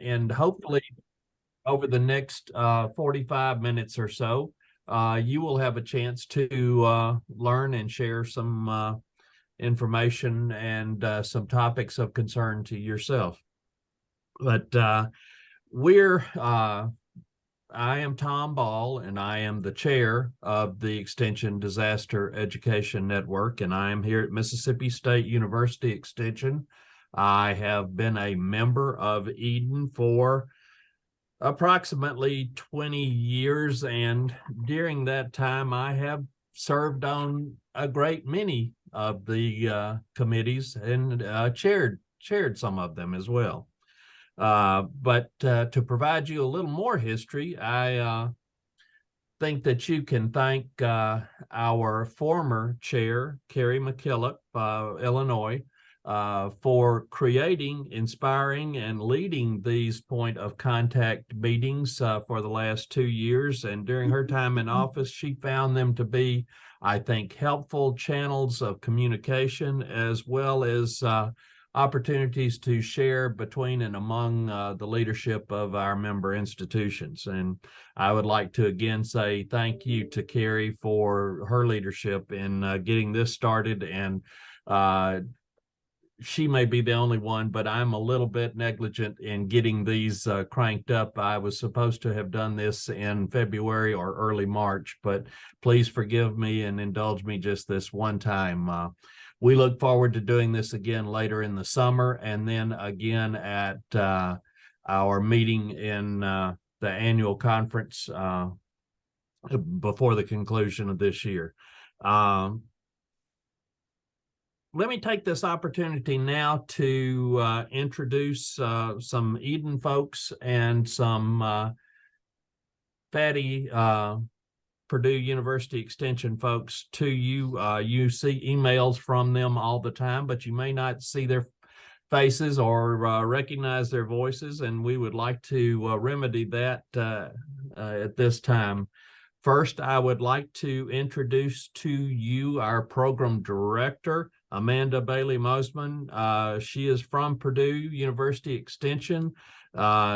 and hopefully over the next 45 minutes or so, you will have a chance to learn and share some information and some topics of concern to yourself. But I am Tom Ball, and I am the chair of the Extension Disaster Education Network, and I am here at Mississippi State University Extension. I have been a member of Eden for approximately 20 years, and during that time, I have served on a great many of the committees and chaired some of them as well. But to provide you a little more history, I think that you can thank our former chair, Carrie McKillop, Illinois, for creating, inspiring, and leading these point of contact meetings for the last 2 years. And during her time in office, she found them to be, I think, helpful channels of communication, as well as opportunities to share between and among the leadership of our member institutions. And I would like to again say thank you to Carrie for her leadership in getting this started. And she may be the only one, but I'm a little bit negligent in getting these cranked up. I was supposed to have done this in February or early March, but please forgive me and indulge me just this one time. We look forward to doing this again later in the summer, and then again at our meeting in the annual conference before the conclusion of this year. Let me take this opportunity now to introduce some Eden folks and some fatty Purdue University Extension folks to you. You see emails from them all the time, but you may not see their faces or recognize their voices, and we would like to remedy that at this time. First, I would like to introduce to you our program director, Amanda Bailey Mosman. She is from Purdue University Extension.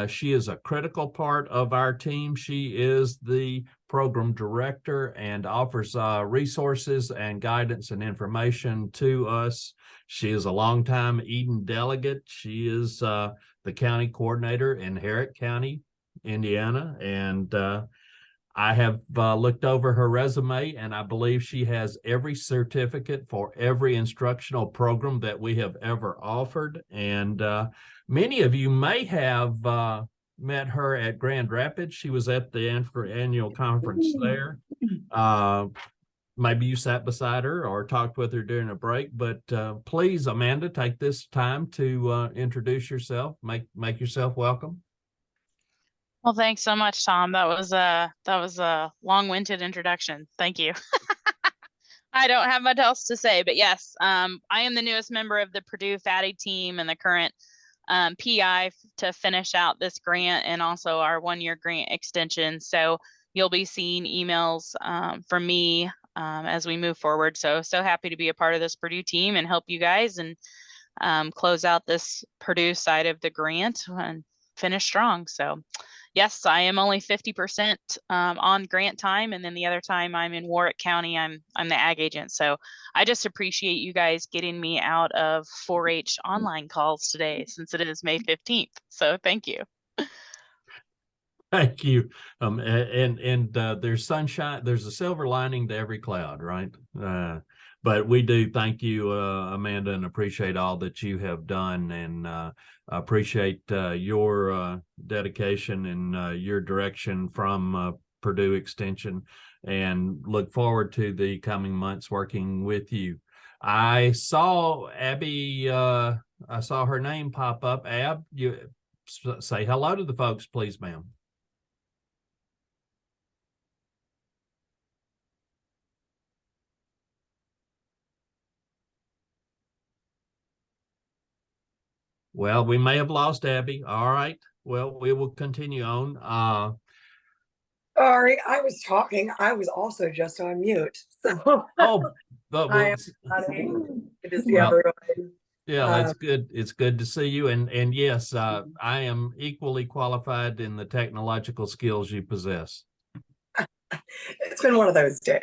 She is a critical part of our team. She is the program director and offers resources and guidance and information to us. She is a longtime Eden delegate. She is the county coordinator in Herrick County, Indiana, and I have looked over her resume, and I believe she has every certificate for every instructional program that we have ever offered. And many of you may have met her at Grand Rapids. She was at the annual conference there. Maybe you sat beside her or talked with her during a break, but please, Amanda, take this time to introduce yourself, make yourself welcome. Well, thanks so much, Tom. That was a long-winded introduction. Thank you. I don't have much else to say, but yes, I am the newest member of the Purdue Fatty team and the current PI to finish out this grant and also our one-year grant extension. So you'll be seeing emails from me as we move forward. So happy to be a part of this Purdue team and help you guys and close out this Purdue side of the grant and finish strong. So yes, I am only 50% on grant time, and then the other time I'm in Warwick County. I'm the ag agent. So I just appreciate you guys getting me out of 4-H online calls today, since it is May 15th. So thank you. Thank you. And there's sunshine. There's a silver lining to every cloud, right? But we do thank you, Amanda, and appreciate all that you have done, and appreciate your dedication and your direction from Purdue Extension, and look forward to the coming months working with you. I saw Abby, I saw her name pop up. Ab, you say hello to the folks, please, ma'am. Well, we may have lost Abby. All right. Well, we will continue on. Sorry, I was talking. I was also just on mute. So oh, but I am good to see everyone. Yeah, that's good. It's good to see you. And yes, I am equally qualified in the technological skills you possess. It's been one of those days.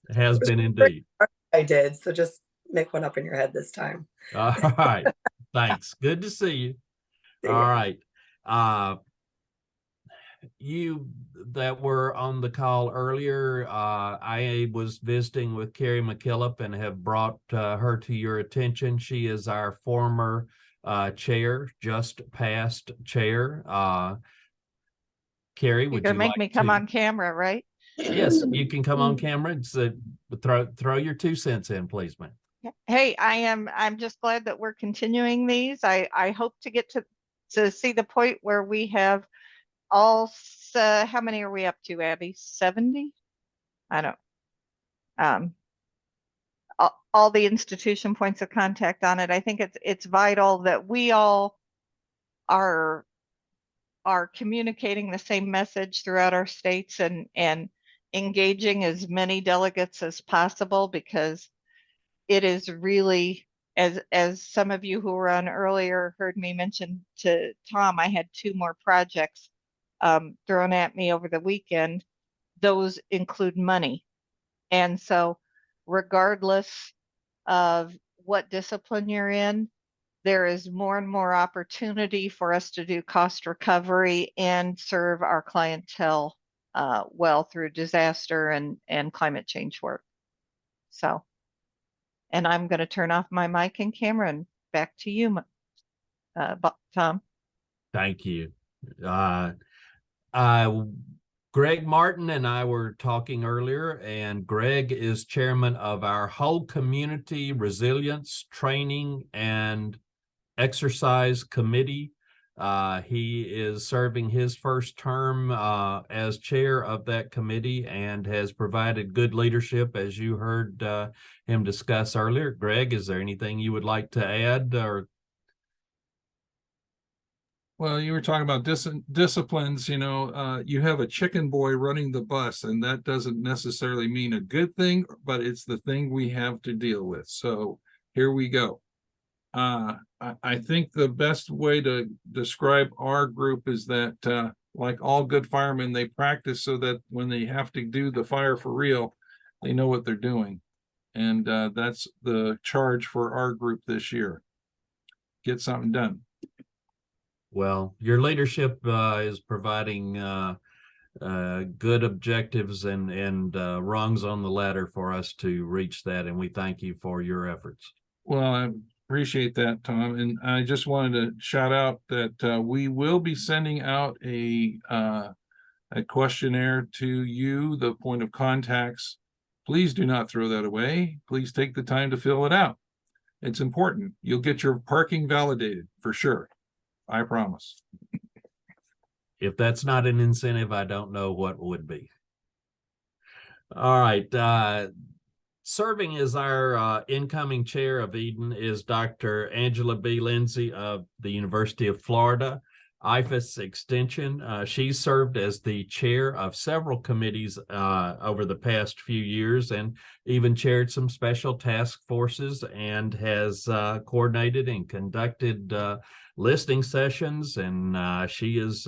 It has It was been great indeed. I did, so just make one up in your head this time. All right. Thanks. Good to see you. See All ya. right. You that were on the call earlier, I was visiting with Carrie McKillop and have brought her to your attention. She is our former chair, just past chair. Carrie, You're would gonna you make like me come to? on camera, right? Yes, you can come on camera and throw your 2 cents in, please, ma'am. Hey, I'm just glad that we're continuing these. I hope to get to see the point where we have all, how many are we up to, Abby? 70? I don't, all the institution points of contact on it. I think it's vital that we all are communicating the same message throughout our states and engaging as many delegates as possible, because it is really, as some of you who were on earlier heard me mention to Tom, I had 2 more projects thrown at me over the weekend. Those include money. And so regardless of what discipline you're in, there is more and more opportunity for us to do cost recovery and serve our clientele well through disaster and climate change work. So, and I'm going to turn off my mic and camera and back to you, Tom. Thank you. Greg Martin and I were talking earlier, and Greg is chairman of our whole community resilience training and exercise committee. He is serving his first term as chair of that committee and has provided good leadership, as you heard him discuss earlier. Greg, is there anything you would like to add? Or well, you were talking about disciplines, you have a chicken boy running the bus, and that doesn't necessarily mean a good thing, but it's the thing we have to deal with. So here we go. I think the best way to describe our group is that, like all good firemen, they practice so that when they have to do the fire for real, they know what they're doing. And that's the charge for our group this year. Get something done. well, your leadership is providing good objectives and rungs on the ladder for us to reach that, and we thank you for your efforts. Well, I appreciate that, Tom. And I just wanted to shout out that we will be sending out a questionnaire to you, the point of contacts. Please do not throw that away. Please take the time to fill it out. It's important. You'll get your parking validated for sure. I promise. If that's not an incentive, I don't know what would be. All right. Serving as our incoming chair of Eden is Dr. Angela B. Lindsay of the University of Florida, IFAS Extension. She's served as the chair of several committees over the past few years and even chaired some special task forces and has coordinated and conducted listening sessions. And she has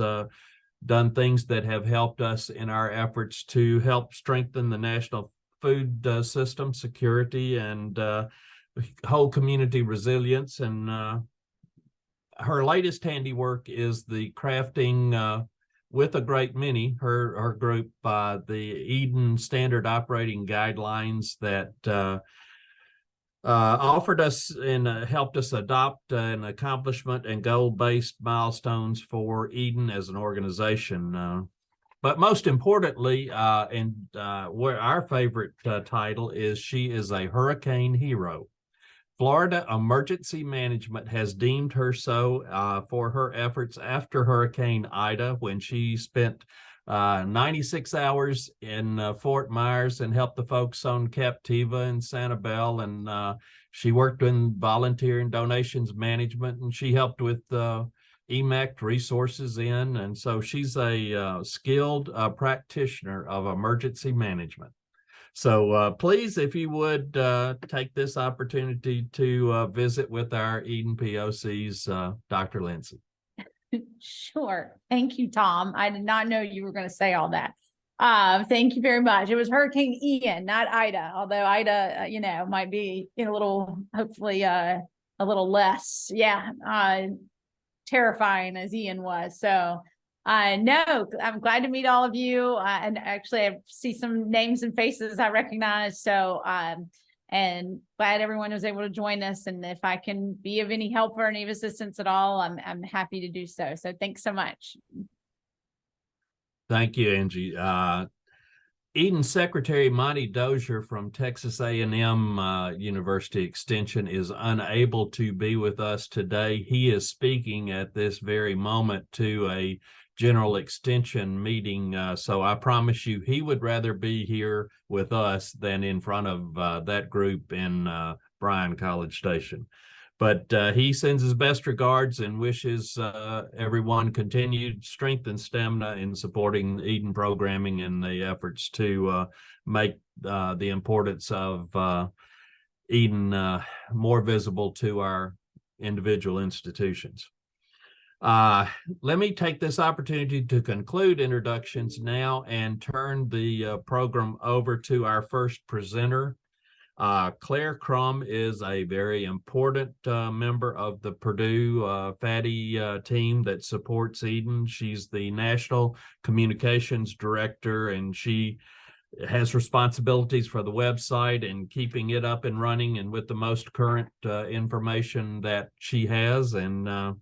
done things that have helped us in our efforts to help strengthen the national food system security and whole community resilience. And her latest handiwork is the crafting with a great many, her group, the Eden Standard Operating Guidelines that offered us and helped us adopt an accomplishment and goal-based milestones for Eden as an organization. But most importantly, where our favorite title is, she is a hurricane hero. Florida Emergency Management has deemed her so for her efforts after Hurricane Ida, when she spent 96 hours in Fort Myers and helped the folks on Captiva and Sanibel. And she worked in volunteer and donations management, and she helped with EMAC resources in. And so she's a skilled practitioner of emergency management. So please, if you would take this opportunity to visit with our Eden POCs, Dr. Lindsay. Sure. Thank you, Tom. I did not know you were going to say all that. Thank you very much. It was Hurricane Ian, not Ida, although Ida, might be a little, hopefully, a little less, terrifying as Ian was. So, no, I'm glad to meet all of you. And actually, I see some names and faces I recognize. So, and glad everyone was able to join us. And if I can be of any help or any assistance at all, I'm happy to do so. So thanks so much. Thank you, Angie. Eden Secretary Monty Dozier from Texas A&M University Extension is unable to be with us today. He is speaking at this very moment to a general extension meeting. So I promise you, he would rather be here with us than in front of that group in Bryan College Station. But he sends his best regards and wishes everyone continued strength and stamina in supporting Eden programming and the efforts to make the importance of Eden more visible to our individual institutions. Let me take this opportunity to conclude introductions now and turn the program over to our first presenter. Claire Crum is a very important member of the Purdue FATI team that supports Eden. She's the National Communications Director, and she has responsibilities for the website and keeping it up and running and with the most current information that she has. And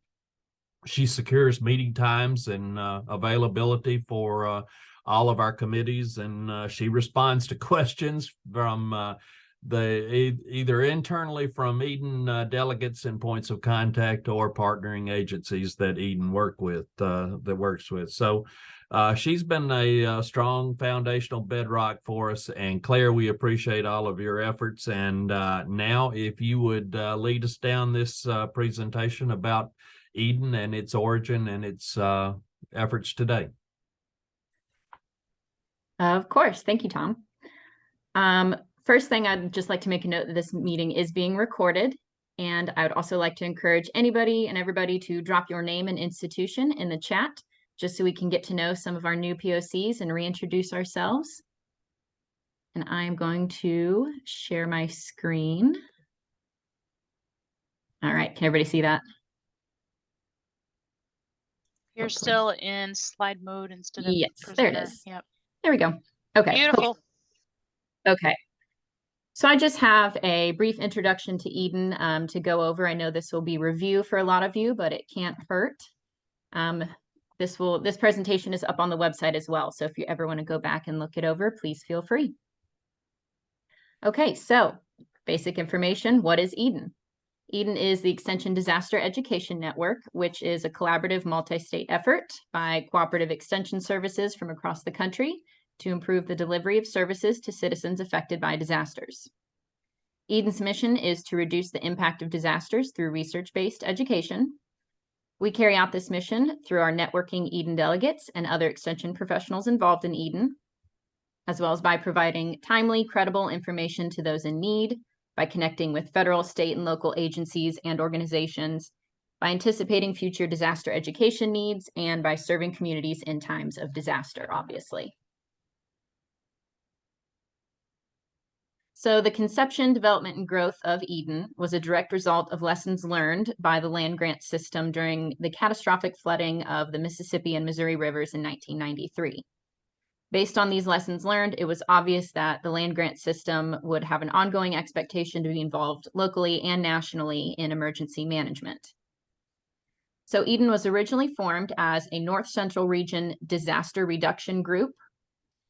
she secures meeting times and availability for all of our committees, and she responds to questions from either internally from Eden delegates and points of contact or partnering agencies that Eden works with. So she's been a strong foundational bedrock for us. And Claire, we appreciate all of your efforts. And now, if you would lead us down this presentation about Eden and its origin and its efforts today. Of course. Thank you, Tom. First thing, I'd just like to make a note that this meeting is being recorded. And I would also like to encourage anybody and everybody to drop your name and institution in the chat, just so we can get to know some of our new POCs and reintroduce ourselves. And I'm going to share my screen. All right, can everybody see that? You're still in slide mode instead of Yes, presenter. there it is. Yep. There we go. Okay. Beautiful. Okay. So I just have a brief introduction to Eden to go over. I know this will be review for a lot of you, but it can't hurt. This presentation is up on the website as well. So if you ever want to go back and look it over, please feel free. Okay, so basic information. What is Eden? Eden is the Extension Disaster Education Network, which is a collaborative multi-state effort by cooperative extension services from across the country to improve the delivery of services to citizens affected by disasters. Eden's mission is to reduce the impact of disasters through research-based education. We carry out this mission through our networking Eden delegates and other extension professionals involved in Eden, as well as by providing timely, credible information to those in need, by connecting with federal, state, and local agencies and organizations, by anticipating future disaster education needs, and by serving communities in times of disaster, obviously. So the conception, development, and growth of Eden was a direct result of lessons learned by the land grant system during the catastrophic flooding of the Mississippi and Missouri rivers in 1993. Based on these lessons learned, it was obvious that the land grant system would have an ongoing expectation to be involved locally and nationally in emergency management. So Eden was originally formed as a North Central Region Disaster Reduction Group.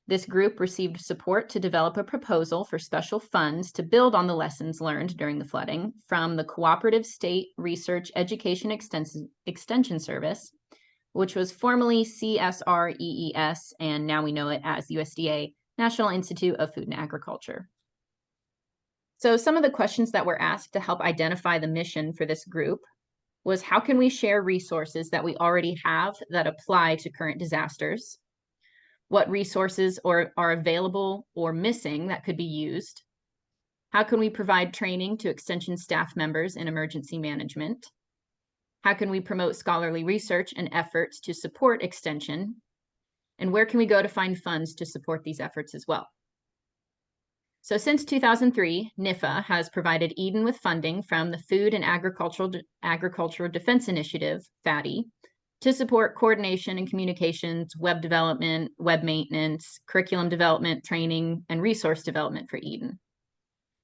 This group received support to develop a proposal for special funds to build on the lessons learned during the flooding from the Cooperative State Research Education Extension Service, which was formerly CSREES, and now we know it as USDA, National Institute of Food and Agriculture. So some of the questions that were asked to help identify the mission for this group was, how can we share resources that we already have that apply to current disasters? What resources are available or missing that could be used? How can we provide training to Extension staff members in emergency management? How can we promote scholarly research and efforts to support Extension? And where can we go to find funds to support these efforts as well? So since 2003, NIFA has provided Eden with funding from the Food and Agricultural Defense Initiative, FADI, to support coordination and communications, web development, web maintenance, curriculum development, training, and resource development for Eden.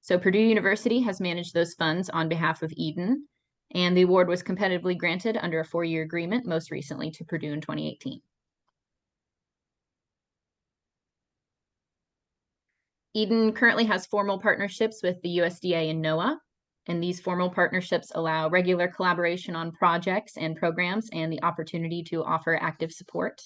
So Purdue University has managed those funds on behalf of Eden, and the award was competitively granted under a 4-year agreement, most recently to Purdue in 2018. Eden currently has formal partnerships with the USDA and NOAA, and these formal partnerships allow regular collaboration on projects and programs and the opportunity to offer active support.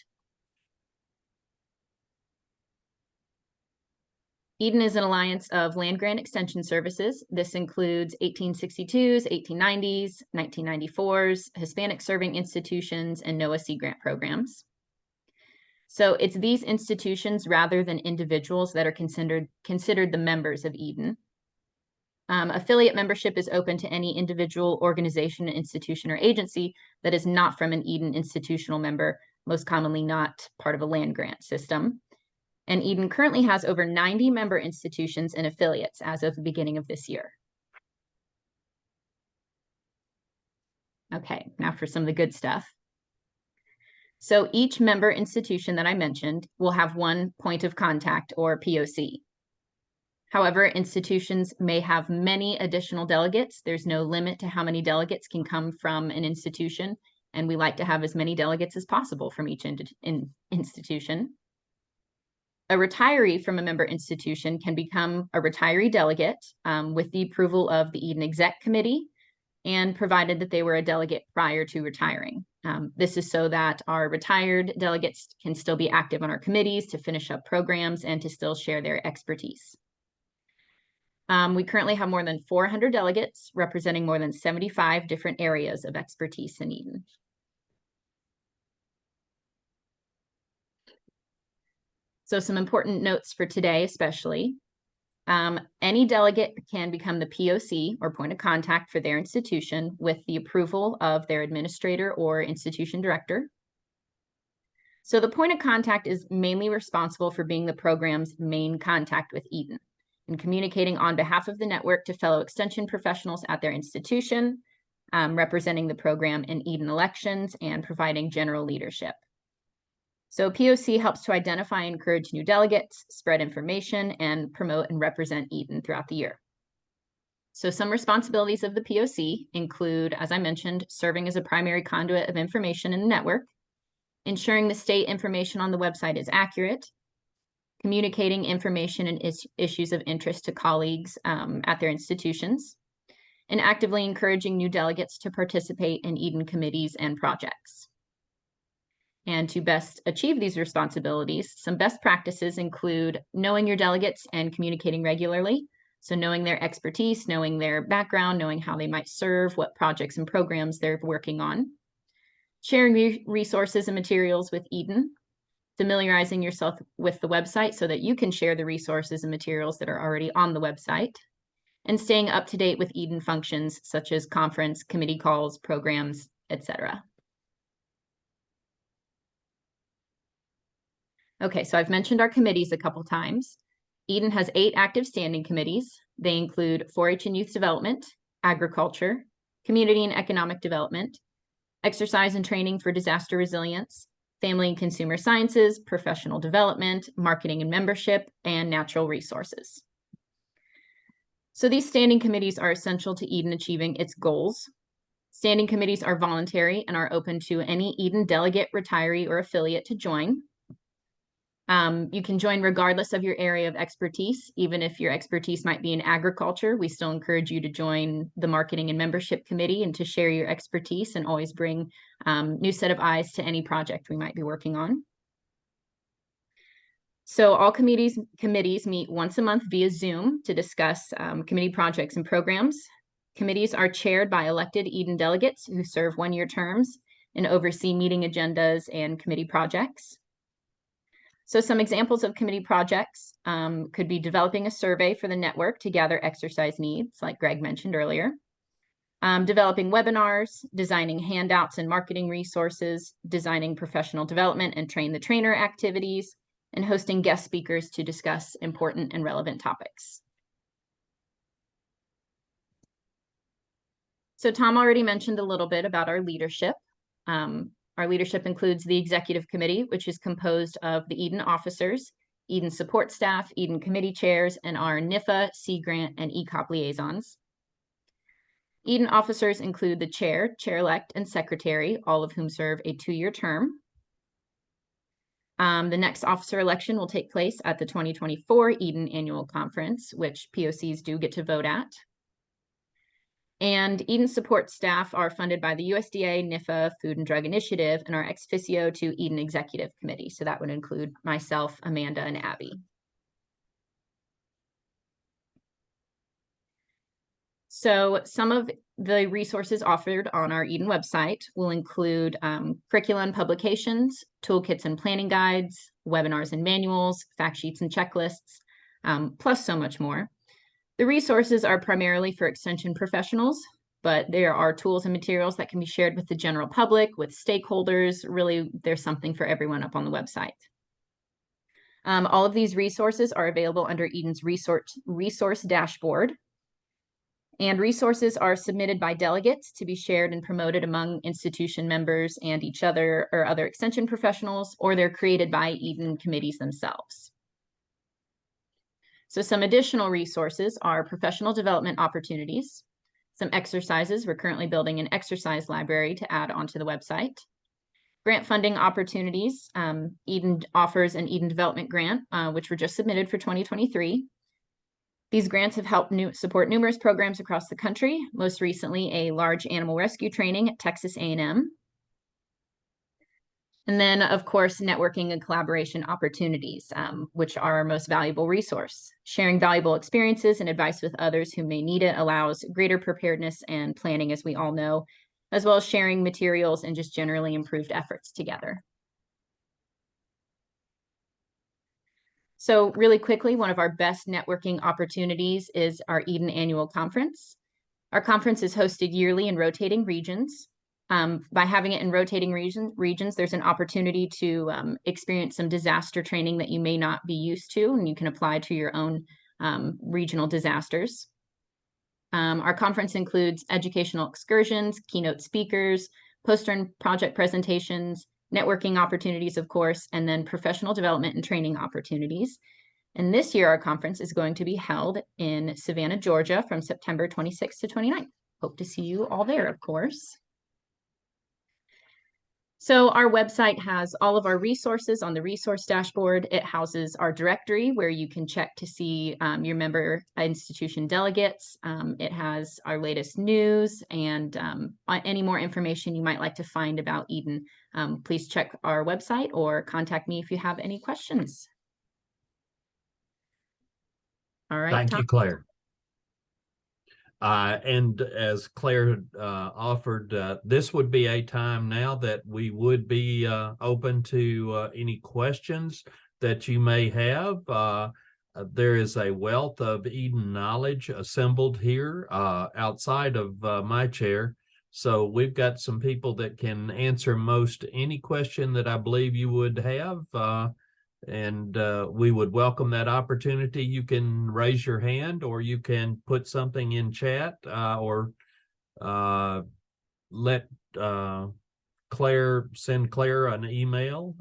Eden is an alliance of land-grant extension services. This includes 1862s, 1890s, 1994s, Hispanic serving institutions, and NOAA Sea Grant programs. So it's these institutions rather than individuals that are considered the members of Eden. Affiliate membership is open to any individual, organization, institution, or agency that is not from an Eden institutional member, most commonly not part of a land-grant system. And Eden currently has over 90 member institutions and affiliates as of the beginning of this year. Okay, now for some of the good stuff. So each member institution that I mentioned will have one point of contact or POC. However, institutions may have many additional delegates. There's no limit to how many delegates can come from an institution, and we like to have as many delegates as possible from each institution. A retiree from a member institution can become a retiree delegate with the approval of the Eden Exec Committee, and provided that they were a delegate prior to retiring. This is so that our retired delegates can still be active on our committees to finish up programs and to still share their expertise. We currently have more than 400 delegates representing more than 75 different areas of expertise in Eden. So some important notes for today, especially. Any delegate can become the POC or point of contact for their institution with the approval of their administrator or institution director. So the point of contact is mainly responsible for being the program's main contact with Eden and communicating on behalf of the network to fellow extension professionals at their institution, representing the program in Eden elections and providing general leadership. So POC helps to identify and encourage new delegates, spread information, and promote and represent Eden throughout the year. So some responsibilities of the POC include, as I mentioned, serving as a primary conduit of information in the network, ensuring the state information on the website is accurate, communicating information and issues of interest to colleagues at their institutions, and actively encouraging new delegates to participate in Eden committees and projects. And to best achieve these responsibilities, some best practices include knowing your delegates and communicating regularly. So knowing their expertise, knowing their background, knowing how they might serve, what projects and programs they're working on. Sharing resources and materials with Eden. Familiarizing yourself with the website so that you can share the resources and materials that are already on the website. And staying up to date with Eden functions such as conference, committee calls, programs, etc. Okay, so I've mentioned our committees a couple times. Eden has 8 active standing committees. They include 4-H and youth development, agriculture, community and economic development, exercise and training for disaster resilience, family and consumer sciences, professional development, marketing and membership, and natural resources. So these standing committees are essential to Eden achieving its goals. Standing committees are voluntary and are open to any Eden delegate, retiree, or affiliate to join. You can join regardless of your area of expertise. Even if your expertise might be in agriculture, we still encourage you to join the marketing and membership committee and to share your expertise and always bring new set of eyes to any project we might be working on. So all committees meet once a month via Zoom to discuss committee projects and programs. Committees are chaired by elected Eden delegates who serve 1-year terms and oversee meeting agendas and committee projects. So some examples of committee projects could be developing a survey for the network to gather exercise needs, like Greg mentioned earlier. Developing webinars, designing handouts and marketing resources, designing professional development and train the trainer activities, and hosting guest speakers to discuss important and relevant topics. So Tom already mentioned a little bit about our leadership. Our leadership includes the executive committee, which is composed of the Eden officers, Eden support staff, Eden committee chairs, and our NIFA, Sea Grant, and ECOP liaisons. Eden officers include the chair, chair-elect, and secretary, all of whom serve a 2-year term. The next officer election will take place at the 2024 Eden Annual Conference, which POCs do get to vote at. And Eden support staff are funded by the USDA, NIFA, Food and Drug Initiative, and are ex officio to Eden Executive Committee. So that would include myself, Amanda, and Abby. So some of the resources offered on our Eden website will include curriculum publications, toolkits and planning guides, webinars and manuals, fact sheets and checklists, plus so much more. The resources are primarily for extension professionals, but there are tools and materials that can be shared with the general public, with stakeholders. Really, there's something for everyone up on the website. All of these resources are available under Eden's resource dashboard. And resources are submitted by delegates to be shared and promoted among institution members and each other or other extension professionals, or they're created by Eden committees themselves. So some additional resources are professional development opportunities, some exercises. We're currently building an exercise library to add onto the website. Grant funding opportunities. Eden offers an Eden Development Grant, which were just submitted for 2023. These grants have helped support numerous programs across the country, most recently a large animal rescue training at Texas A&M. And then, of course, networking and collaboration opportunities, which are our most valuable resource. Sharing valuable experiences and advice with others who may need it allows greater preparedness and planning, as we all know, as well as sharing materials and just generally improved efforts together. So really quickly, one of our best networking opportunities is our Eden Annual Conference. Our conference is hosted yearly in rotating regions. By having it in rotating regions, there's an opportunity to experience some disaster training that you may not be used to, and you can apply to your own regional disasters. Our conference includes educational excursions, keynote speakers, poster and project presentations, networking opportunities, of course, and then professional development and training opportunities. And this year, our conference is going to be held in Savannah, Georgia, from September 26th to 29th. Hope to see you all there, of course. So our website has all of our resources on the resource dashboard. It houses our directory where you can check to see your member institution delegates. It has our latest news and any more information you might like to find about Eden. Please check our website or contact me if you have any questions. All right. Thank Tom. you, Claire. And as Claire offered, this would be a time now that we would be open to any questions that you may have. There is a wealth of Eden knowledge assembled here outside of my chair. So we've got some people that can answer most any question that I believe you would have. And we would welcome that opportunity. You can raise your hand or you can put something in chat or let send Claire an email,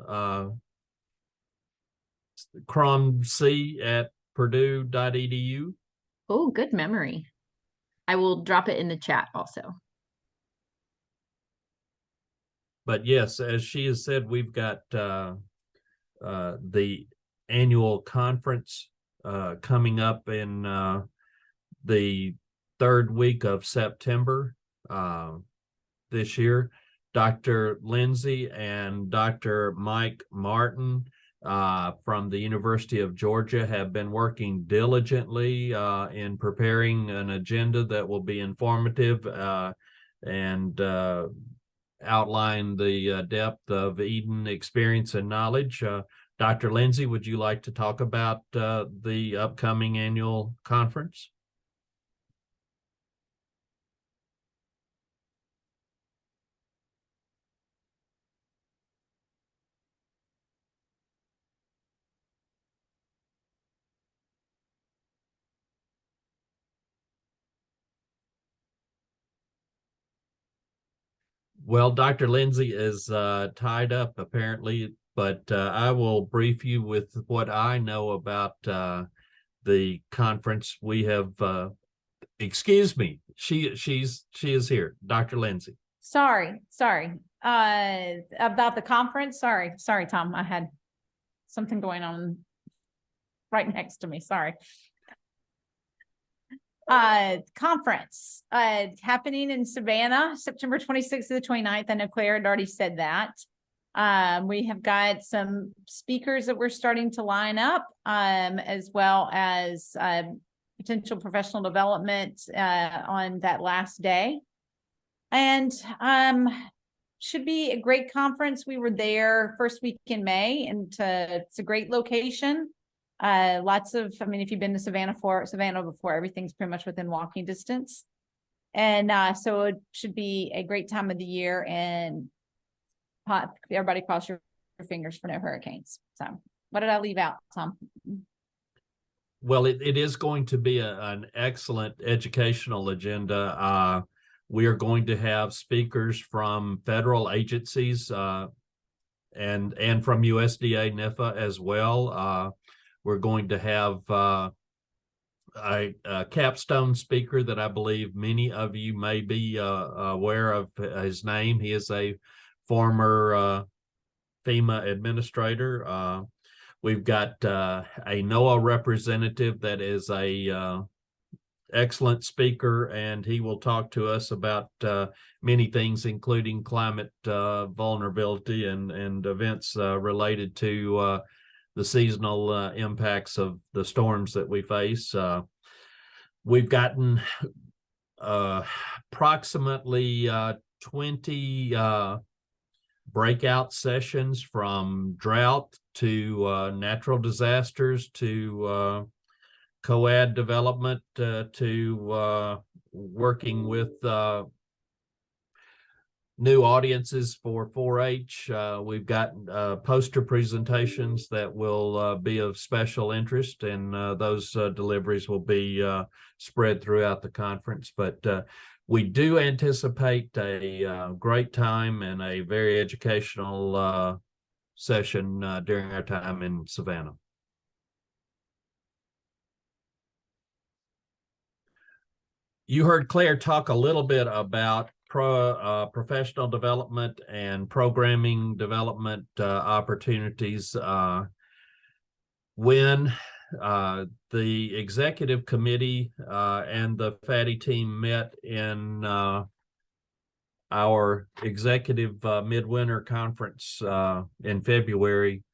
cromc@purdue.edu. Oh, good memory. I will drop it in the chat also. But yes, as she has said, we've got the annual conference coming up in the third week of September this year. Dr. Lindsay and Dr. Mike Martin from the University of Georgia have been working diligently in preparing an agenda that will be informative and outline the depth of Eden experience and knowledge. Dr. Lindsay, would you like to talk about the upcoming annual conference? Well, Dr. Lindsay is tied up apparently, but I will brief you with what I know about the conference. We have, excuse me, she is here, Dr. Lindsay. Sorry. About the conference. Sorry, Tom. I had something going on right next to me. Sorry. Conference happening in Savannah, September 26th to the 29th. I know Claire had already said that. We have got some speakers that we're starting to line up, as well as potential professional development on that last day. And should be a great conference. We were there first week in May, and it's a great location. Lots of, I mean, if you've been to Savannah before, everything's pretty much within walking distance. And so it should be a great time of the year, and everybody cross your fingers for no hurricanes. So what did I leave out, Tom? Well, it is going to be an excellent educational agenda. We are going to have speakers from federal agencies and from USDA NIFA as well. We're going to have a capstone speaker that I believe many of you may be aware of his name. He is a former FEMA administrator. We've got a NOAA representative that is a excellent speaker, and he will talk to us about many things, including climate vulnerability and events related to the seasonal impacts of the storms that we face. We've gotten approximately 20 breakout sessions, from drought to natural disasters to COAD development to working with new audiences for 4-H. We've got poster presentations that will be of special interest, and those deliveries will be spread throughout the conference. But we do anticipate a great time and a very educational session during our time in Savannah. You heard Claire talk a little bit about professional development and programming development opportunities. When the executive committee and the FATI team met in our executive midwinter conference in February,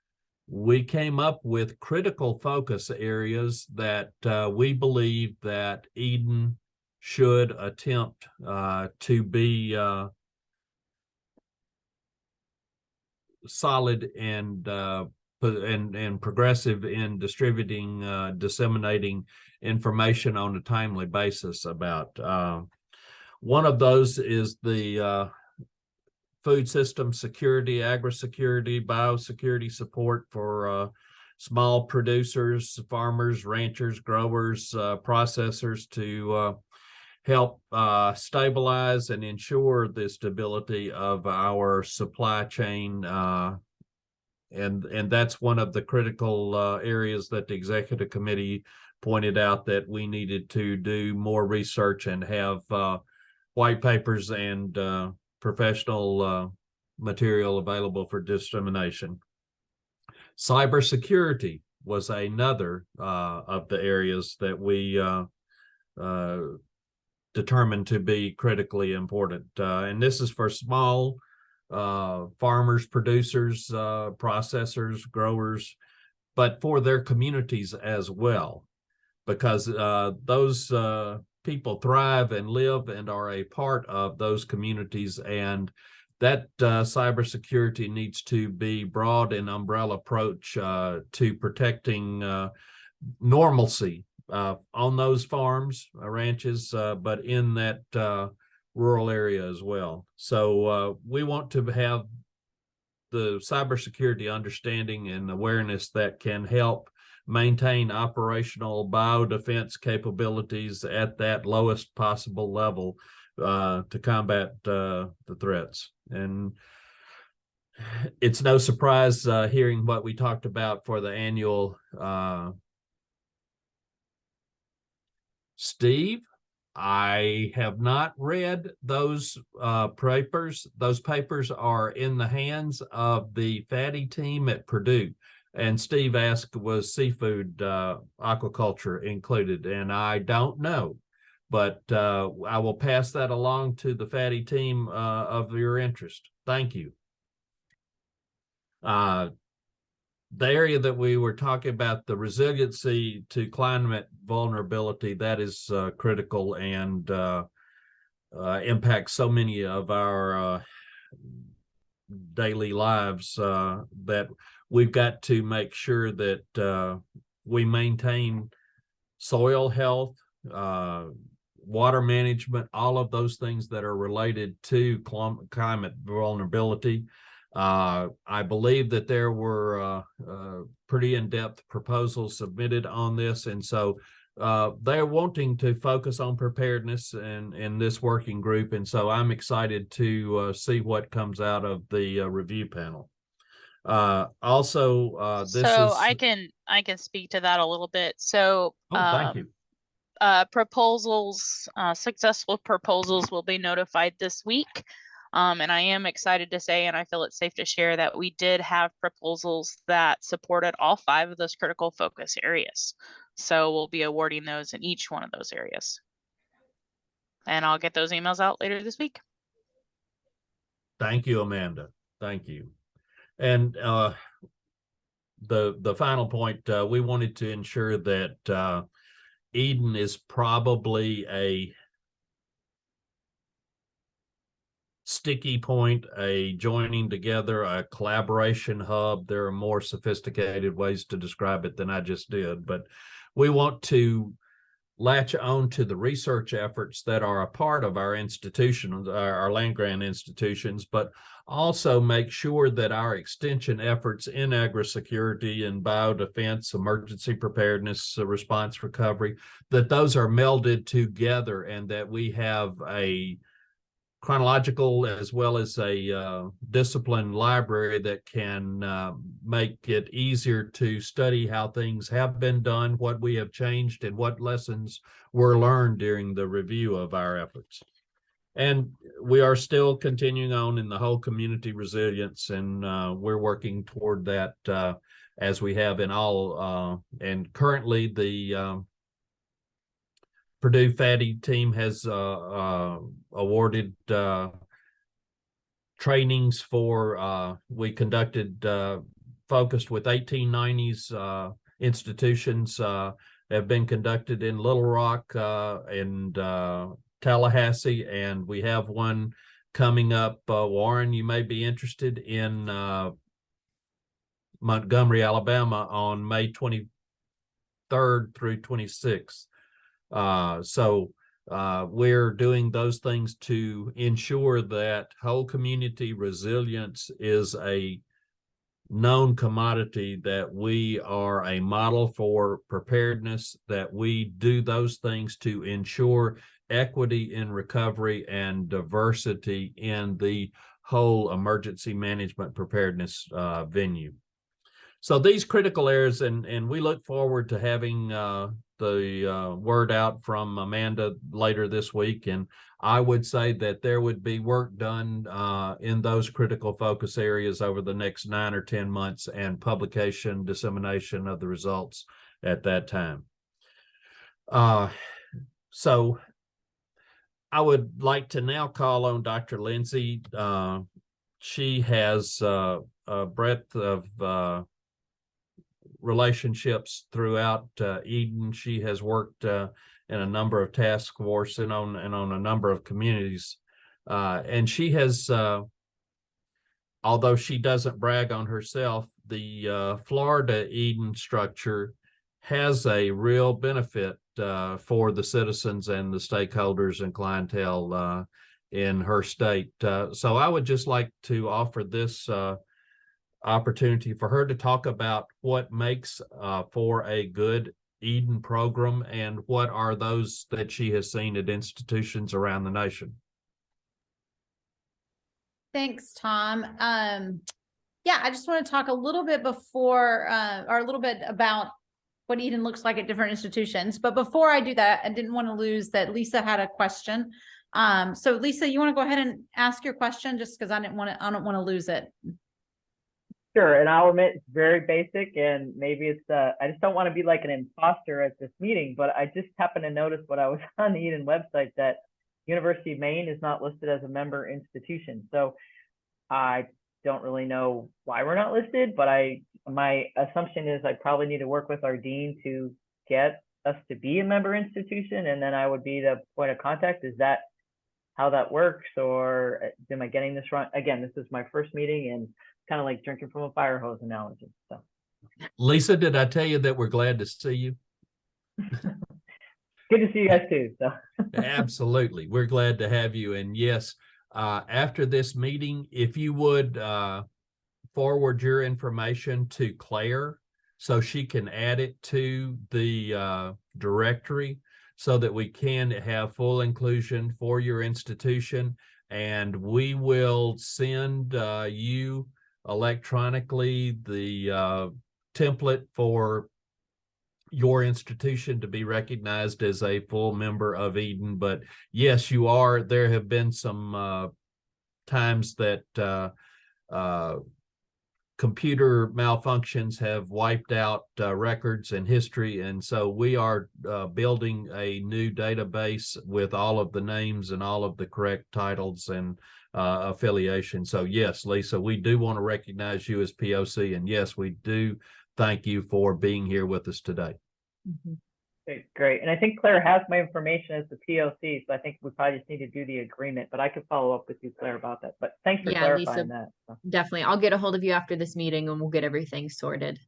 we came up with critical focus areas that we believe that Eden should attempt to be solid and progressive in distributing, disseminating information on a timely basis about. One of those is the food system security, agri-security, biosecurity support for small producers, farmers, ranchers, growers, processors to help stabilize and ensure the stability of our supply chain. And that's one of the critical areas that the executive committee pointed out that we needed to do more research and have white papers and professional material available for dissemination. Cybersecurity was another of the areas that we determined to be critically important. And this is for small farmers, producers, processors, growers, but for their communities as well, because those people thrive and live and are a part of those communities, and that cybersecurity needs to be broad and umbrella approach to protecting normalcy on those farms, ranches, but in that rural area as well. So we want to have the cybersecurity understanding and awareness that can help maintain operational biodefense capabilities at that lowest possible level to combat the threats. And it's no surprise hearing what we talked about for the annual. Steve, I have not read those papers. Those papers are in the hands of the Fatty team at Purdue. And Steve asked, was seafood aquaculture included? And I don't know, but I will pass that along to the Fatty team of your interest. Thank you. The area that we were talking about, the resiliency to climate vulnerability, that is critical and impacts so many of our daily lives that we've got to make sure that we maintain soil health, water management, all of those things that are related to climate vulnerability. I believe that there were pretty in-depth proposals submitted on this, and so they're wanting to focus on preparedness in this working group, and so I'm excited to see what comes out of the review panel. Also, this So is. I can speak to that a little bit. So Thank you. proposals, successful proposals will be notified this week. And I am excited to say, and I feel it's safe to share, that we did have proposals that supported all 5 of those critical focus areas. So we'll be awarding those in each one of those areas. And I'll get those emails out later this week. Thank you, Amanda. Thank you. And the final point, we wanted to ensure that Eden is probably a sticky point, a joining together, a collaboration hub. There are more sophisticated ways to describe it than I just did, but we want to latch on to the research efforts that are a part of our institutions, our land-grant institutions, but also make sure that our extension efforts in agri-security and biodefense, emergency preparedness, response recovery, that those are melded together and that we have a chronological as well as a discipline library that can make it easier to study how things have been done, what we have changed, and what lessons were learned during the review of our efforts. And we are still continuing on in the whole community resilience, and we're working toward that as we have in all. And currently, the Purdue Fatty team has awarded trainings for, we conducted, focused with 1890s institutions, have been conducted in Little Rock and Tallahassee, and we have one coming up. Warren, you may be interested in Montgomery, Alabama on May 23rd through 26th. So we're doing those things to ensure that whole community resilience is a known commodity, that we are a model for preparedness, that we do those things to ensure equity in recovery and diversity in the whole emergency management preparedness venue. So these critical areas, and we look forward to having the word out from Amanda later this week. And I would say that there would be work done in those critical focus areas over the next 9 or 10 months, and publication, dissemination of the results at that time. So I would like to now call on Dr. Lindsay. She has a breadth of relationships throughout Eden. She has worked in a number of task forces and on a number of communities, and she has although she doesn't brag on herself, the Florida Eden structure has a real benefit for the citizens and the stakeholders and clientele in her state. So I would just like to offer this opportunity for her to talk about what makes for a good Eden program and what are those that she has seen at institutions around the nation. Thanks, Tom. Yeah, I just want to talk a little bit before, or a little bit about what Eden looks like at different institutions. But before I do that, I didn't want to lose that Lisa had a question. So Lisa, you want to go ahead and ask your question just because I don't want to lose it. Sure, and I'll admit it's very basic, and maybe it's I just don't want to be like an imposter at this meeting, but I just happened to notice when I was on the Eden website that University of Maine is not listed as a member institution. So I don't really know why we're not listed, but my assumption is I probably need to work with our dean to get us to be a member institution, and then I would be the point of contact. Is that how that works, or am I getting this wrong? Again, this is my first meeting, and kind of like drinking from a fire hose analogy. So, Lisa, did I tell you that we're glad to see you? good to see you guys too. So Absolutely. We're glad to have you. And yes, after this meeting, if you would forward your information to Claire so she can add it to the directory so that we can have full inclusion for your institution. And we will send you electronically the template for your institution to be recognized as a full member of Eden. But yes, you are. There have been some times that computer malfunctions have wiped out records and history. And so we are building a new database with all of the names and all of the correct titles and affiliation. So yes, Lisa, we do want to recognize you as POC. And yes, we do thank you for being here with us today. Mm-hmm. okay, great. And I think Claire has my information as the POC, so I think we probably just need to do the agreement, but I could follow up with you, Claire, about that. But thanks for Yeah, clarifying Lisa, that. So, definitely. I'll get a hold of you after this meeting and we'll get everything sorted.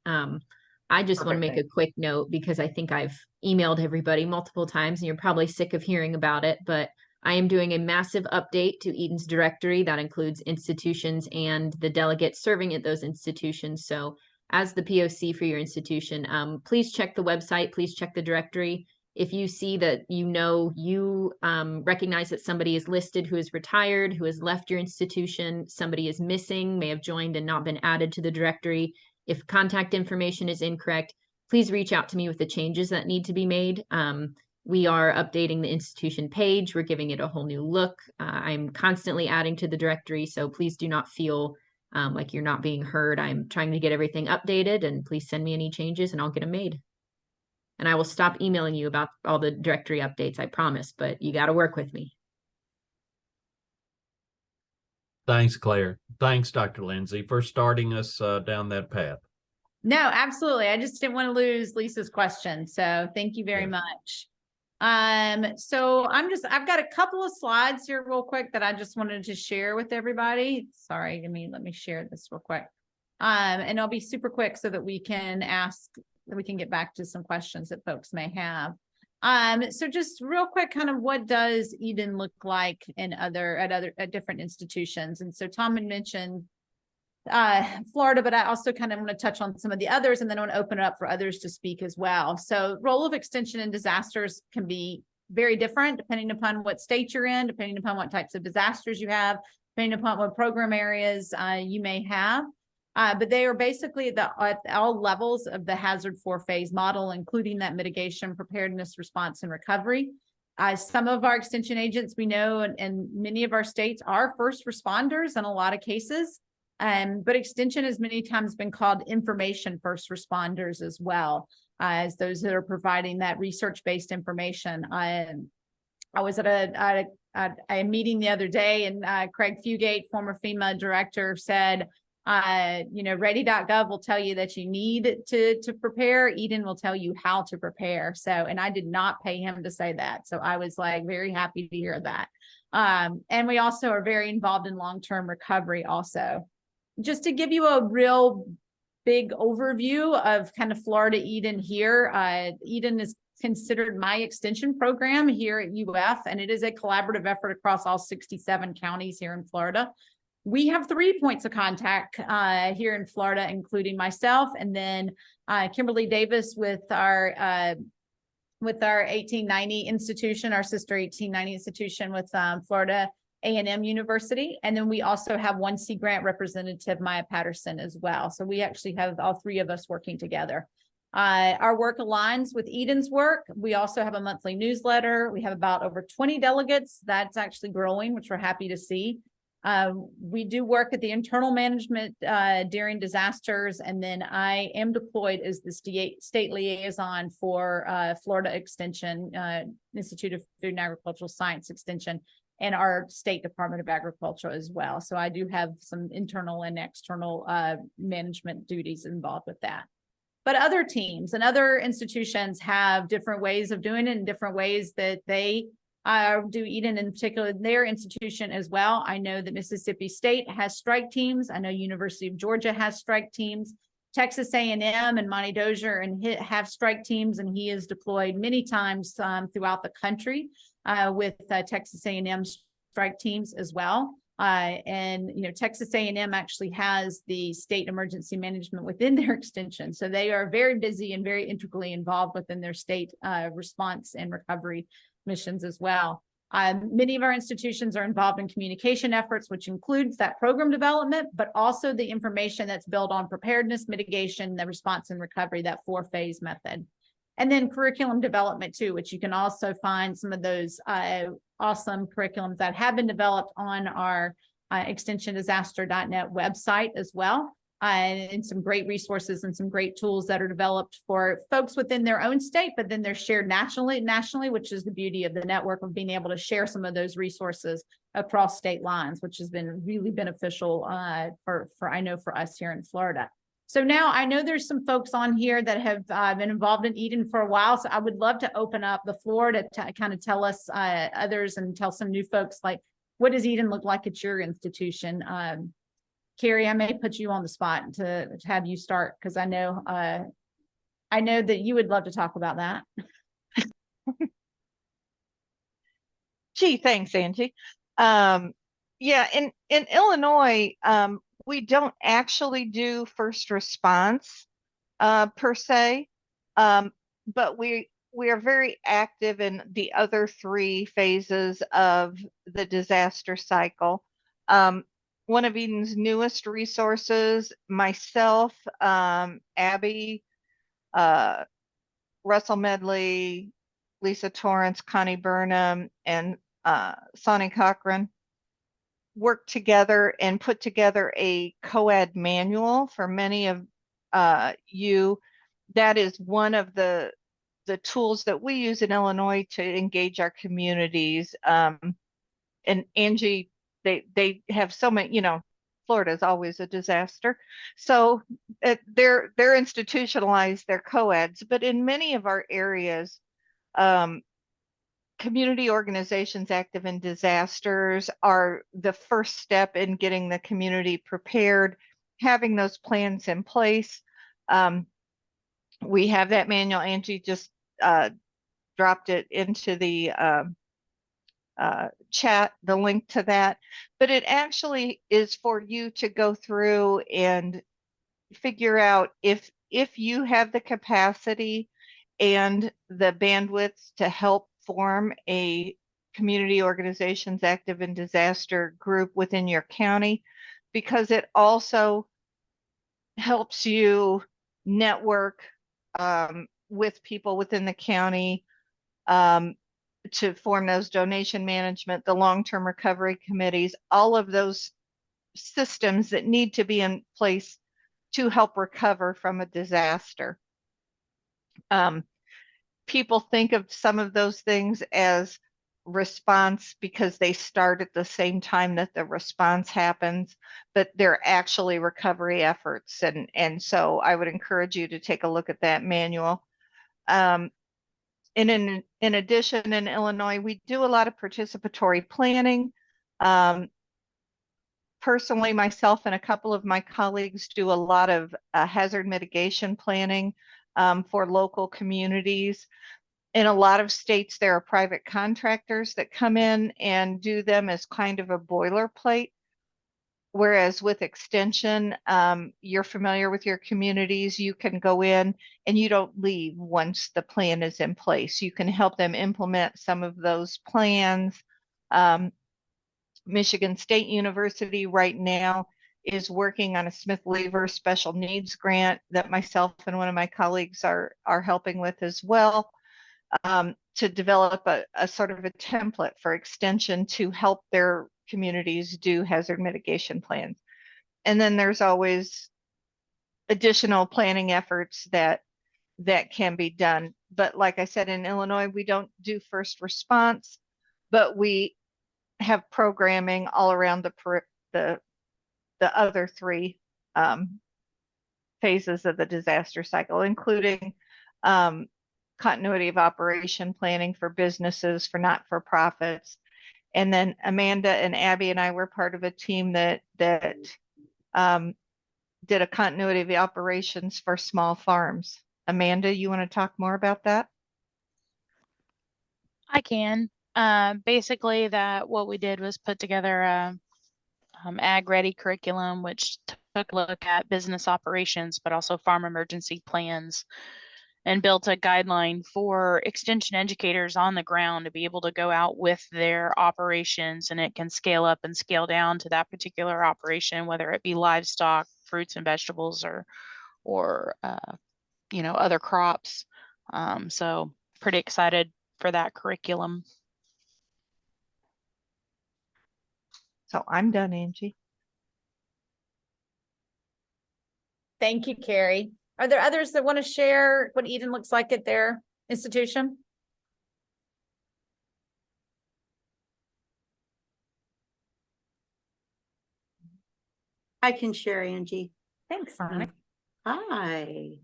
I just want to Perfect, make a thanks. quick note because I think I've emailed everybody multiple times and you're probably sick of hearing about it, but I am doing a massive update to Eden's directory that includes institutions and the delegates serving at those institutions. So as the POC for your institution, please check the website, please check the directory. If you see that you recognize that somebody is listed who is retired, who has left your institution, somebody is missing, may have joined and not been added to the directory. If contact information is incorrect, please reach out to me with the changes that need to be made. We are updating the institution page. We're giving it a whole new look. I'm constantly adding to the directory, so please do not feel like you're not being heard. I'm trying to get everything updated, and please send me any changes and I'll get them made. And I will stop emailing you about all the directory updates, I promise, but you got to work with me. Thanks, Claire. Thanks, Dr. Lindsay, for starting us down that path. No, absolutely. I just didn't want to lose Lisa's question. So thank you very Yeah. much. So I've got a couple of slides here real quick that I just wanted to share with everybody. Sorry, let me share this real quick. And I'll be super quick so that we can get back to some questions that folks may have. So just real quick, kind of what does Eden look like at different institutions? And so Tom had mentioned Florida, but I also kind of want to touch on some of the others, and then I want to open it up for others to speak as well. So role of extension in disasters can be very different depending upon what state you're in, depending upon what types of disasters you have, depending upon what program areas you may have. But they are basically at all levels of the hazard 4-phase model, including that mitigation, preparedness, response, and recovery. Some of our extension agents we know, and many of our states are first responders in a lot of cases. But extension has many times been called information first responders as well, as those that are providing that research-based information. I was at a meeting the other day, and Craig Fugate, former FEMA director, said, ready.gov will tell you that you need to prepare. Eden will tell you how to prepare. So, and I did not pay him to say that. So I was like very happy to hear that. And we also are very involved in long-term recovery also. just to give you a real big overview of kind of Florida Eden here, Eden is considered my extension program here at UF, and it is a collaborative effort across all 67 counties here in Florida. We have 3 points of contact here in Florida, including myself, and then Kimberly Davis with our 1890 institution, our sister 1890 institution with Florida A&M University. And then we also have one Sea Grant representative, Maya Patterson, as well. So we actually have all 3 of us working together. Our work aligns with Eden's work. We also have a monthly newsletter. We have about over 20 delegates. That's actually growing, which we're happy to see. We do work at the internal management during disasters, and then I am deployed as the state liaison for Florida Extension, Institute of Food and Agricultural Science Extension, and our State Department of Agriculture as well. So I do have some internal and external management duties involved with that. But other teams and other institutions have different ways of doing it and different ways that they do Eden in particular, their institution as well. I know that Mississippi State has strike teams. I know University of Georgia has strike teams. Texas A&M and Monty Dozier and have strike teams, and he is deployed many times throughout the country with Texas A&M strike teams as well. And Texas A&M actually has the state emergency management within their extension, so they are very busy and very integrally involved within their state response and recovery missions as well. Many of our institutions are involved in communication efforts, which includes that program development, but also the information that's built on preparedness, mitigation, the response and recovery, that 4-phase method. And then curriculum development too, which you can also find some of those awesome curriculums that have been developed on our extensiondisaster.net website as well. And some great resources and some great tools that are developed for folks within their own state, but then they're shared nationally, which is the beauty of the network of being able to share some of those resources across state lines, which has been really beneficial for I know for us here in Florida. So now I know there's some folks on here that have been involved in Eden for a while. So I would love to open up the floor to kind of tell us others and tell some new folks, like, what does Eden look like at your institution? Carrie, I may put you on the spot to have you start, because I know that you would love to talk about that. Gee, thanks, Angie. Yeah, in Illinois, we don't actually do first response per se, but we are very active in the other 3 phases of the disaster cycle. One of Eden's newest resources, myself, Abby, Russell Medley, Lisa Torrance, Connie Burnham, and Sonny Cochran worked together and put together a COAD manual for many of you. That is one of the tools that we use in Illinois to engage our communities. And Angie, they have so many, Florida is always a disaster. So they're institutionalized their COADs, but in many of our areas, community organizations active in disasters are the first step in getting the community prepared, having those plans in place. We have that manual. Angie just dropped it into the chat, the link to that, but it actually is for you to go through and figure out if you have the capacity and the bandwidth to help form a community organizations active in disaster group within your county, because it also helps you network with people within the county to form those donation management, the long-term recovery committees, all of those systems that need to be in place to help recover from a disaster. People think of some of those things as response because they start at the same time that the response happens, but they're actually recovery efforts. And so I would encourage you to take a look at that manual. And in addition, in Illinois, we do a lot of participatory planning. personally, myself and a couple of my colleagues do a lot of hazard mitigation planning for local communities. In a lot of states, there are private contractors that come in and do them as kind of a boilerplate. Whereas with extension, you're familiar with your communities, you can go in and you don't leave once the plan is in place. You can help them implement some of those plans. Michigan State University right now is working on a Smith Lever special needs grant that myself and one of my colleagues are helping with as well, to develop a sort of a template for extension to help their communities do hazard mitigation plans. And then there's always additional planning efforts that can be done. But like I said, in Illinois, we don't do first response, but we have programming all around the other three phases of the disaster cycle, including continuity of operation planning for businesses, for not-for-profits. And then Amanda and Abby and I were part of a team that did a continuity of the operations for small farms. Amanda, you want to talk more about that? I can. Basically, what we did was put together a ag ready curriculum, which took a look at business operations, but also farm emergency plans, and built a guideline for extension educators on the ground to be able to go out with their operations, and it can scale up and scale down to that particular operation, whether it be livestock, fruits and vegetables, or other crops. So pretty excited for that curriculum. So I'm done, Angie. Thank you, Carrie. Are there others that want to share what Eden looks like at their institution? I can share, Angie. Thanks, Sonic. Hi.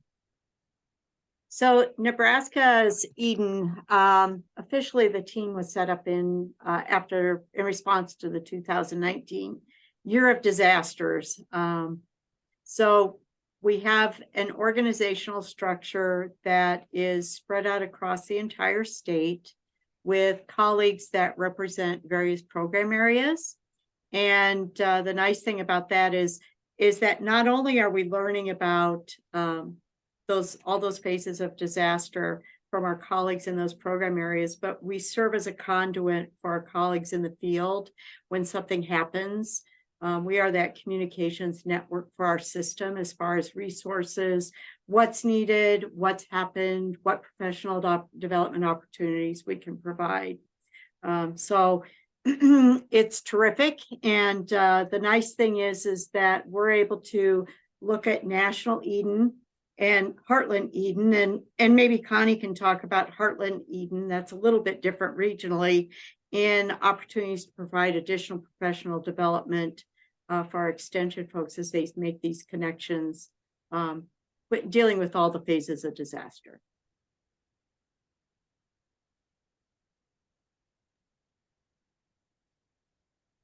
So Nebraska's Eden, officially the team was set up in response to the 2019 year of disasters. So we have an organizational structure that is spread out across the entire state with colleagues that represent various program areas. And the nice thing about that is that not only are we learning about all those phases of disaster from our colleagues in those program areas, but we serve as a conduit for our colleagues in the field when something happens. We are that communications network for our system as far as resources, what's needed, what's happened, what professional development opportunities we can provide. So it's terrific. And the nice thing is that we're able to look at National Eden and Heartland Eden, and maybe Connie can talk about Heartland Eden. That's a little bit different regionally, in opportunities to provide additional professional development for our extension folks as they make these connections, dealing with all the phases of disaster.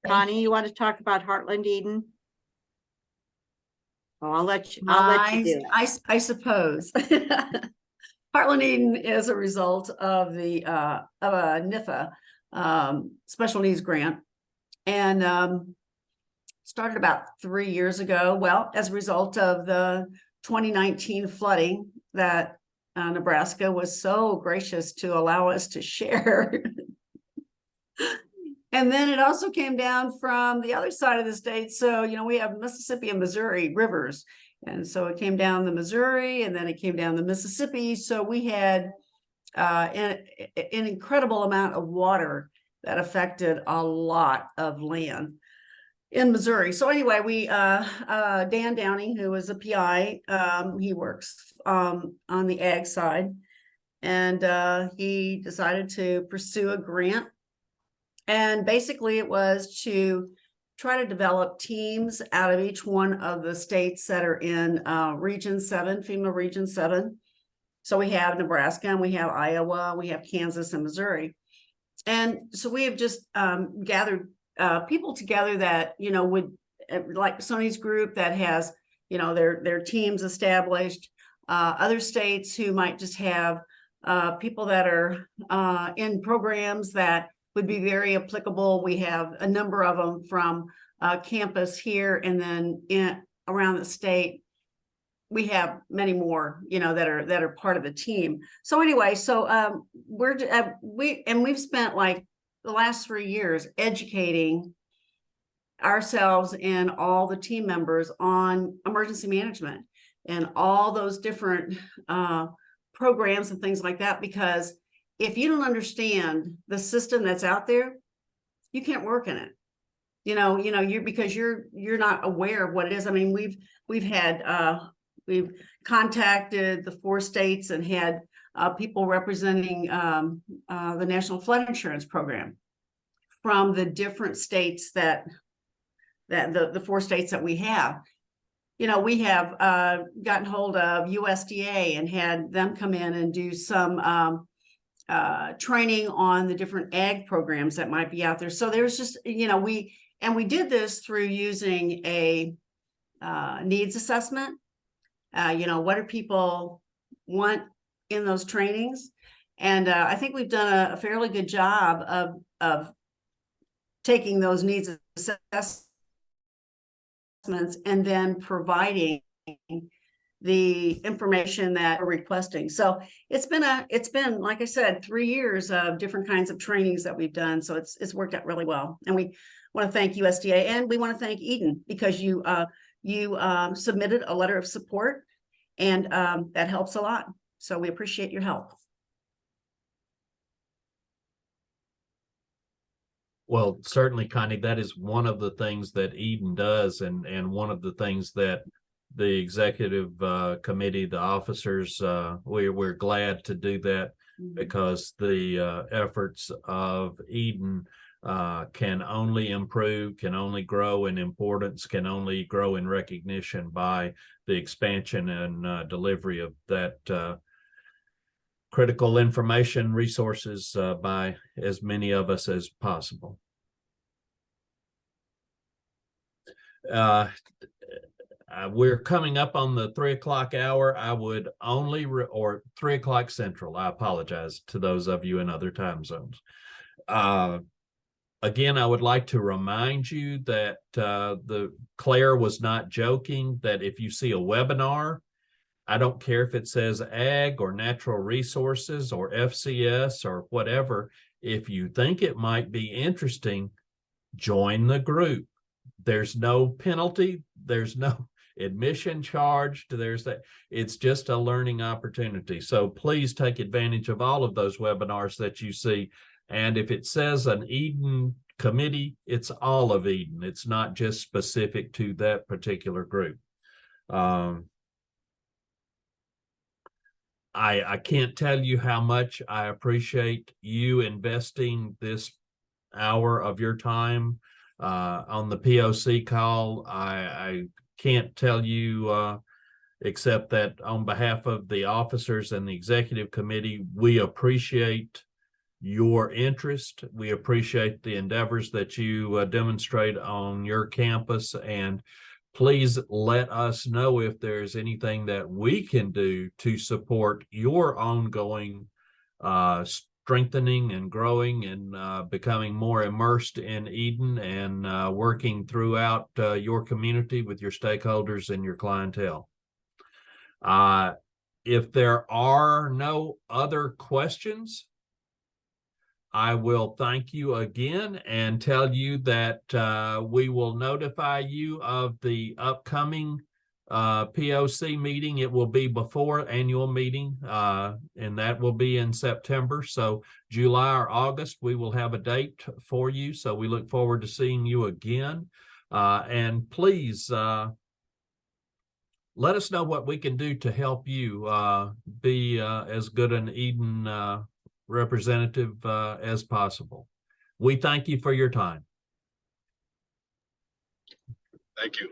Connie, you want to talk about Heartland Eden? Oh, I'll let you do it. I suppose. Heartland Eden is a result of a NIFA special needs grant, and started about 3 years ago. Well, as a result of the 2019 flooding that Nebraska was so gracious to allow us to share. And then it also came down from the other side of the state. So, we have Mississippi and Missouri rivers. And so it came down the Missouri, and then it came down the Mississippi. So we had an incredible amount of water that affected a lot of land in Missouri. So anyway, we Dan Downing, who is a PI, he works on the ag side, and he decided to pursue a grant. And basically it was to try to develop teams out of each one of the states that are in Region 7, FEMA Region 7. So we have Nebraska, and we have Iowa, we have Kansas and Missouri. And so we have just gathered people together that, would like Sony's group that has, you know, their teams established. Other states who might just have people that are in programs that would be very applicable. We have a number of them from campus here, and then around the state, we have many more, you know, that are part of the team. So anyway, so we've spent like the last 3 years educating ourselves and all the team members on emergency management and all those different programs and things like that, because if you don't understand the system that's out there, you can't work in it. Because you're not aware of what it is. I mean, we've contacted the 4 states and had people representing the National Flood Insurance Program from the different states that the 4 states that we have. You know, we have gotten hold of USDA and had them come in and do some training on the different ag programs that might be out there. So there's just, you know, we did this through using a needs assessment. You know, what do people want in those trainings? And I think we've done a fairly good job of taking those needs assessments and then providing the information that we're requesting. So it's been, like I said, 3 years of different kinds of trainings that we've done. So it's worked out really well. And we want to thank USDA, and we want to thank Eden, because you submitted a letter of support, and that helps a lot. So we appreciate your help. Well, certainly, Connie, that is one of the things that Eden does, and one of the things that the executive committee, the officers, we're glad to do that, because the efforts of Eden can only improve, can only grow in importance, can only grow in recognition by the expansion and delivery of that critical information resources by as many of us as possible. We're coming up on the 3 o'clock hour. I would only, or 3 o'clock Central. I apologize to those of you in other time zones. Again, I would like to remind you that Claire was not joking, that if you see a webinar, I don't care if it says ag or natural resources or FCS or whatever, if you think it might be interesting, join the group. There's no penalty. There's no admission charged. It's just a learning opportunity. So please take advantage of all of those webinars that you see. And if it says an Eden committee, it's all of Eden. It's not just specific to that particular group. I can't tell you how much I appreciate you investing this hour of your time on the POC call. I can't tell you except that on behalf of the officers and the executive committee, we appreciate your interest. We appreciate the endeavors that you demonstrate on your campus, and please let us know if there's anything that we can do to support your ongoing strengthening and growing and becoming more immersed in Eden and working throughout your community with your stakeholders and your clientele. If there are no other questions, I will thank you again and tell you that we will notify you of the upcoming POC meeting. It will be before annual meeting, and that will be in September. So July or August, we will have a date for you. So we look forward to seeing you again. And please let us know what we can do to help you be as good an Eden representative as possible. We thank you for your time. Thank you.